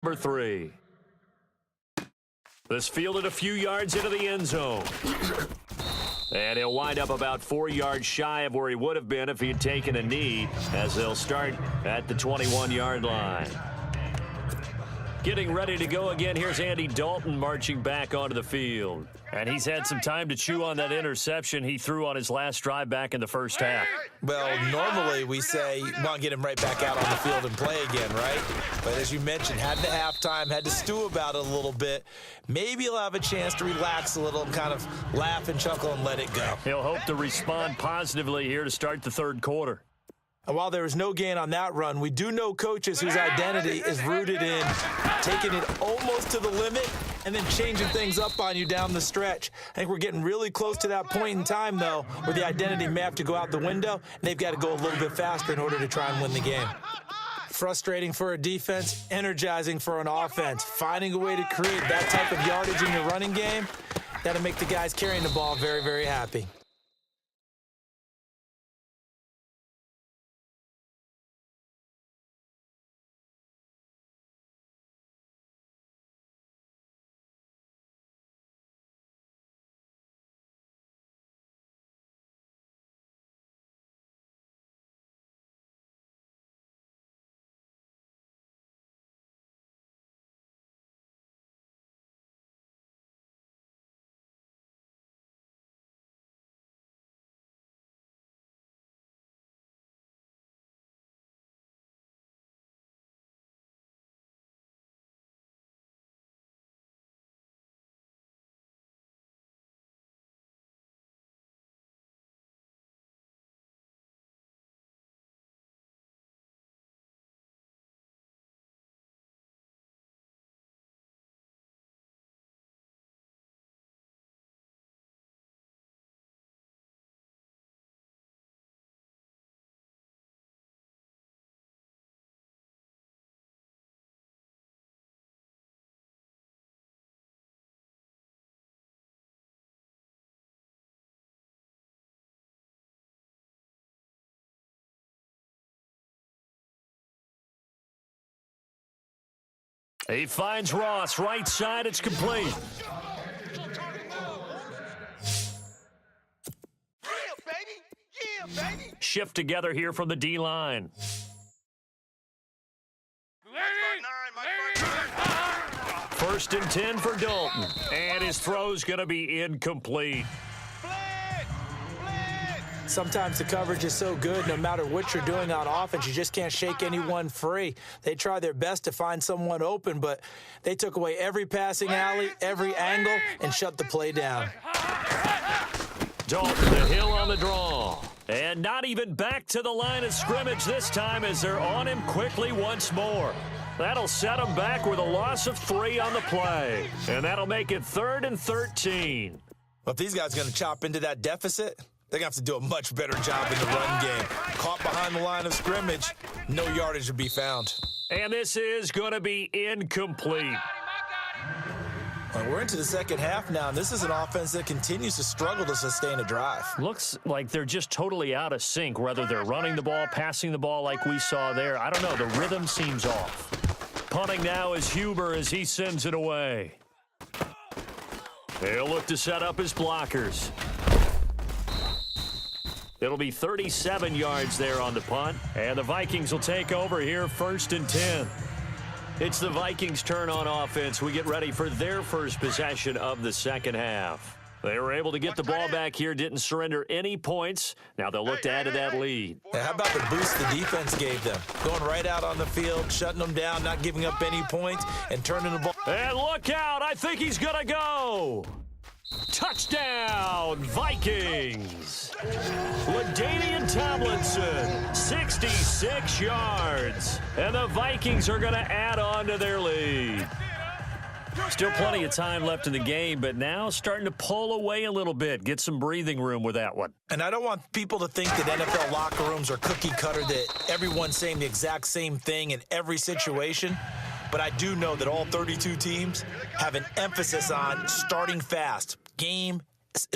Number 3. This fielded a few yards into the end zone. And he'll wind up about 4 yards shy of where he would have been if he had taken a knee, as they'll start at the 21-yard line. Getting ready to go again, here's Andy Dalton marching back onto the field. And he's had some time to chew on that interception he threw on his last drive back in the first half. Well, normally we say you want to get him right back out on the field and play again, right? But as you mentioned, had the halftime, had to stew about it a little bit. Maybe he'll have a chance to relax a little and kind of laugh and chuckle and let it go. He'll hope to respond positively here to start the third quarter. And while there was no gain on that run, we do know coaches whose identity is rooted in taking it almost to the limit and then changing things up on you down the stretch. I think we're getting really close to that point in time, though, where the identity may have to go out the window, and they've got to go a little bit faster in order to try and win the game. Frustrating for a defense, energizing for an offense. Finding a way to create that type of yardage in your running game, that'll make the guys carrying the ball very, very happy. He finds Ross, right side, it's complete. Shift together here from the D-line. First and 10 for Dalton. And his throw's going to be incomplete. Sometimes the coverage is so good, no matter what you're doing on offense, you just can't shake anyone free. They try their best to find someone open, but they took away every passing alley, every angle, and shut the play down. Dalton to Hill on the draw. And not even back to the line of scrimmage this time as they're on him quickly once more. That'll set him back with a loss of 3 on the play. And that'll make it 3rd and 13. Well, if these guys are going to chop into that deficit, they're going to have to do a much better job in the run game. Caught behind the line of scrimmage, no yardage to be found. And this is going to be incomplete. We're into the second half now, and this is an offense that continues to struggle to sustain a drive. Looks like they're just totally out of sync, whether they're running the ball, passing the ball like we saw there. I don't know. The rhythm seems off. Punting now is Huber as he sends it away. He'll look to set up his blockers. It'll be 37 yards there on the punt, and the Vikings will take over here 1st and 10. It's the Vikings' turn on offense. We get ready for their first possession of the second half. They were able to get the ball back here, didn't surrender any points. Now they'll look to add to that lead. Yeah, how about the boost the defense gave them? Going right out on the field, shutting them down, not giving up any points, and turning the ball. And look out, I think he's going to go. Touchdown, Vikings. LaDainian Tomlinson, 66 yards. And the Vikings are going to add on to their lead. Still plenty of time left in the game, but now starting to pull away a little bit. Get some breathing room with that one. And I don't want people to think that NFL locker rooms are cookie cutter, that everyone's saying the exact same thing in every situation. But I do know that all 32 teams have an emphasis on starting fast. Game,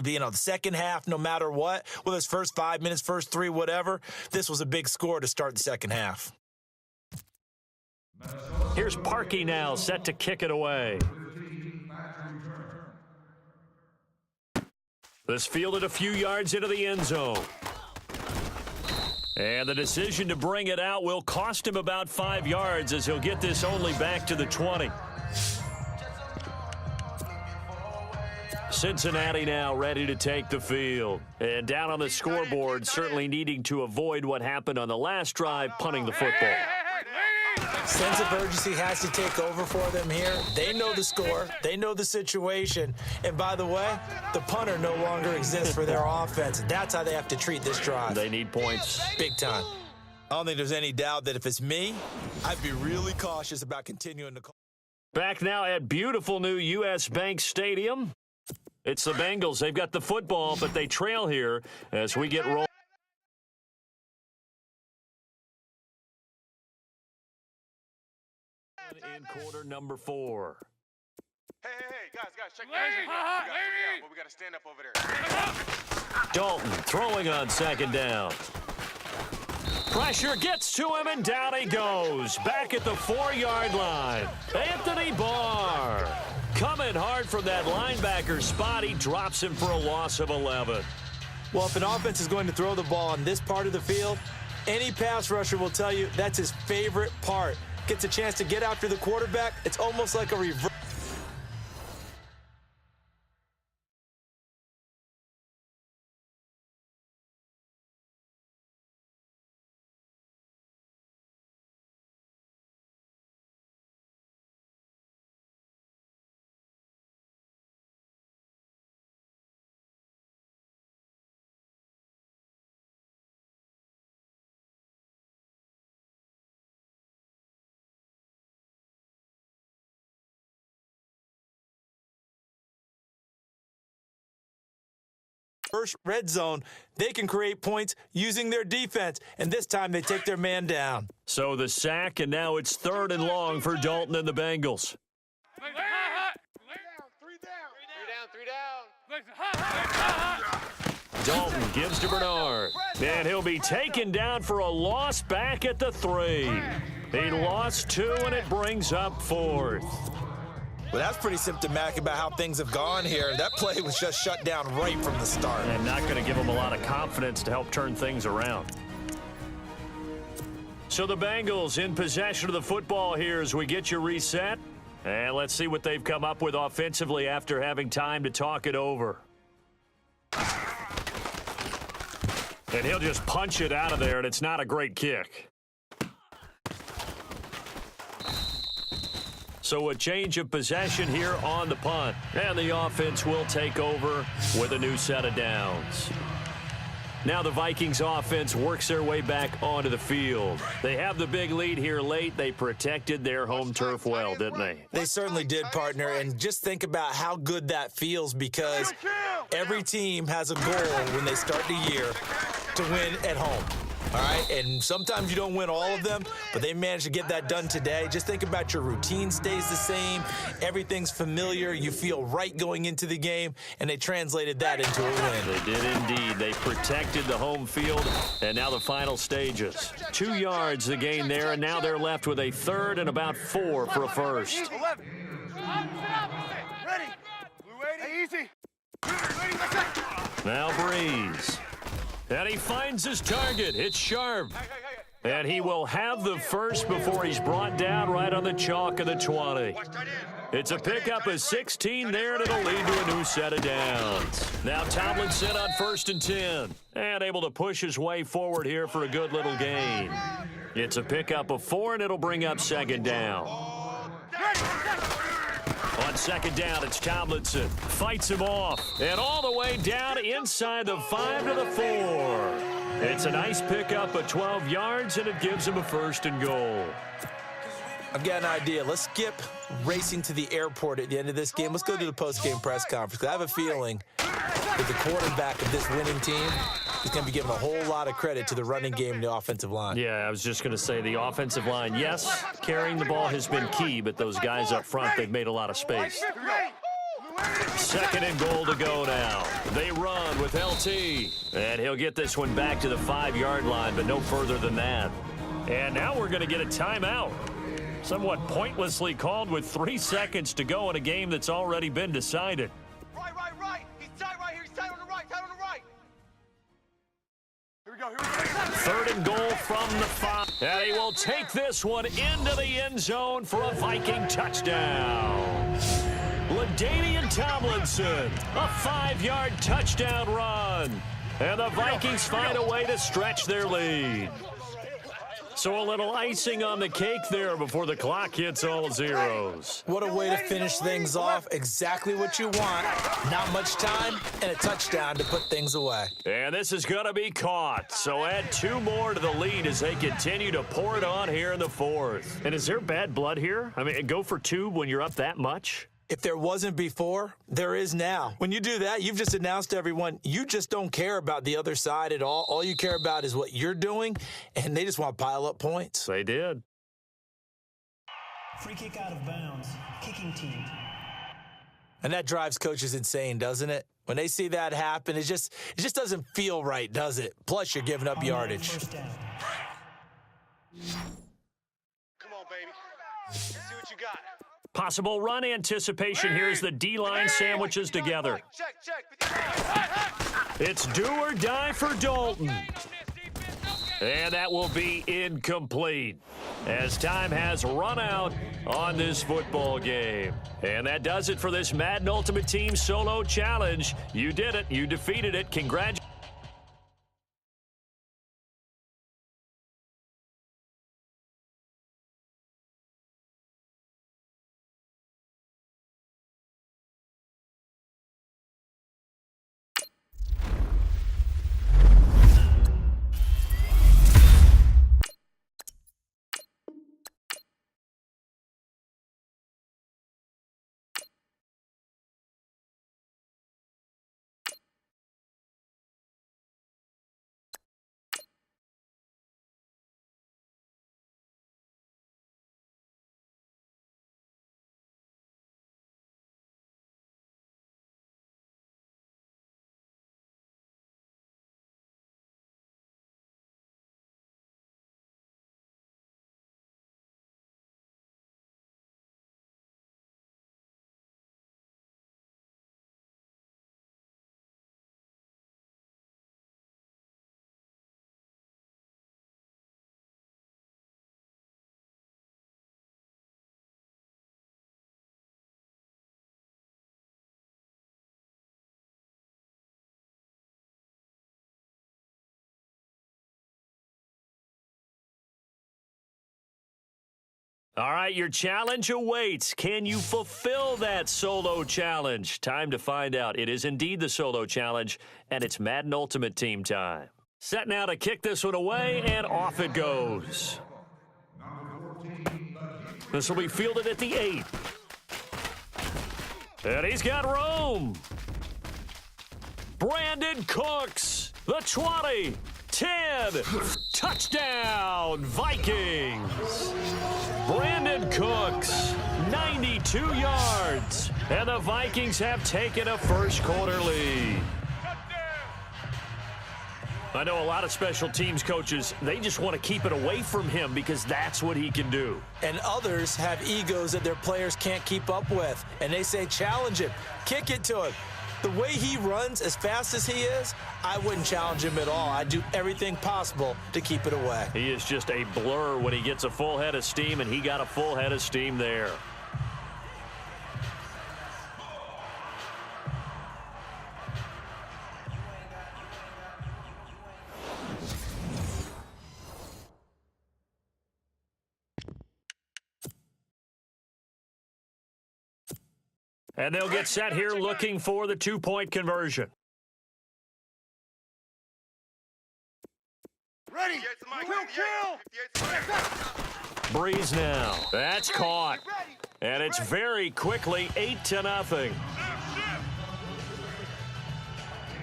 the second half, no matter what, whether it's first 5 minutes, first 3, whatever, this was a big score to start the second half. Here's Parkey now, set to kick it away. This fielded a few yards into the end zone. And the decision to bring it out will cost him about 5 yards as he'll get this only back to the 20. Cincinnati now ready to take the field. And down on the scoreboard, certainly needing to avoid what happened on the last drive, punting the football. Sense of urgency has to take over for them here. They know the score. They know the situation. And by the way, the punter no longer exists for their offense. That's how they have to treat this drive. They need points. Big time. I don't think there's any doubt that if it's me, I'd be really cautious about continuing to call. Back now at beautiful new U.S. Bank Stadium. It's the Bengals. They've got the football, but they trail here as we get rolled. In quarter number 4. Hey, guys, check the but we got to stand up over there. Dalton throwing on second down. Pressure gets to him, and down he goes. Back at the 4-yard line. Anthony Barr coming hard from that linebacker spot. He drops him for a loss of 11. Well, if an offense is going to throw the ball on this part of the field, any pass rusher will tell you that's his favorite part. Gets a chance to get after the quarterback. It's almost like a reverse. First red zone, they can create points using their defense, and this time they take their man down. So the sack, and now it's 3rd and long for Dalton and the Bengals. Dalton gives to Bernard, and he'll be taken down for a loss back at the 3. He lost 2, and it brings up 4th. Well, that's pretty symptomatic about how things have gone here. That play was just shut down right from the start. And not going to give them a lot of confidence to help turn things around. So the Bengals in possession of the football here as we get you reset. And let's see what they've come up with offensively after having time to talk it over. And he'll just punch it out of there, and it's not a great kick. So a change of possession here on the punt. And the offense will take over with a new set of downs. Now the Vikings offense works their way back onto the field. They have the big lead here late. They protected their home turf well, didn't they? They certainly did, partner. And just think about how good that feels, because every team has a goal when they start the year to win at home. All right, and sometimes you don't win all of them, but they managed to get that done today. Just think about your routine stays the same. Everything's familiar. You feel right going into the game, and they translated that into a win. They did indeed. They protected the home field, and now the final stages. 2 yards the gain there, and now they're left with a 3rd and about 4 for a first. Ready. Hey, easy. Now Breeze. And he finds his target. It's sharp. And he will have the first before he's brought down right on the chalk of the 20. It's a pickup of 16 there, and it'll lead to a new set of downs. Now Tomlinson on 1st and 10. And able to push his way forward here for a good little gain. It's a pickup of 4, and it'll bring up 2nd down. On 2nd down, it's Tomlinson. Fights him off. And all the way down inside the 5 to the 4. It's a nice pickup of 12 yards, and it gives him a 1st and goal. I've got an idea. Let's skip racing to the airport at the end of this game. Let's go to the post-game press conference. I have a feeling that the quarterback of this winning team is going to be giving a whole lot of credit to the running game and the offensive line. Yeah, I was just going to say the offensive line, yes, carrying the ball has been key, but those guys up front, they've made a lot of space. 2nd and goal to go now. They run with LT, and he'll get this one back to the 5-yard line, but no further than that. And now we're going to get a timeout. Somewhat pointlessly called with 3 seconds to go in a game that's already been decided. Right. He's tight right here. He's tight on the right. Here we go. 3rd and goal from the 5. And he will take this one into the end zone for a Viking touchdown. LaDainian Tomlinson, a 5-yard touchdown run. And the Vikings find a way to stretch their lead. So a little icing on the cake there before the clock hits all zeros. What a way to finish things off. Exactly what you want. Not much time and a touchdown to put things away. And this is going to be caught. So add 2 more to the lead as they continue to pour it on here in the 4th. And is there bad blood here? I mean, go for 2 when you're up that much? If there wasn't before, there is now. When you do that, you've just announced to everyone, you just don't care about the other side at all. All you care about is what you're doing, and they just want to pile up points. They did. Free kick out of bounds. Kicking team. And that drives coaches insane, doesn't it? When they see that happen, it just doesn't feel right, does it? Plus, you're giving up yardage. First down. Come on, baby. Let's see what you got. Possible run anticipation here as the D-line sandwiches together. Check. It's do or die for Dalton. And that will be incomplete as time has run out on this football game. And that does it for this Madden Ultimate Team Solo Challenge. You did it. You defeated it. Congratulations. All right, your challenge awaits. Can you fulfill that solo challenge? Time to find out. It is indeed the solo challenge, and it's Madden Ultimate Team time. Set now to kick this one away, and off it goes. This will be fielded at the 8. And he's got room. Brandon Cooks, the 20, 10, touchdown, Vikings. Brandon Cooks, 92 yards, and the Vikings have taken a first-quarter lead. I know a lot of special teams coaches, they just want to keep it away from him because that's what he can do. And others have egos that their players can't keep up with, and they say challenge him, kick it to him. The way he runs as fast as he is, I wouldn't challenge him at all. I'd do everything possible to keep it away. He is just a blur when he gets a full head of steam, and he got a full head of steam there. And they'll get set here looking for the two-point conversion. Ready. Kill. Breeze now. That's caught. And it's very quickly 8-0.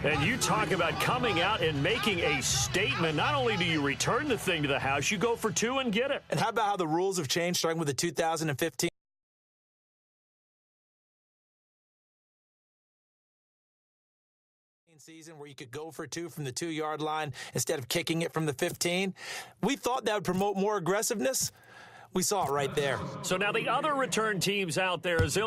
And you talk about coming out and making a statement. Not only do you return the thing to the house, you go for 2 and get it. And how about how the rules have changed starting with the 2015 season where you could go for 2 from the 2-yard line instead of kicking it from the 15. We thought that would promote more aggressiveness. We saw it right there. So now the other return teams out there, as they'll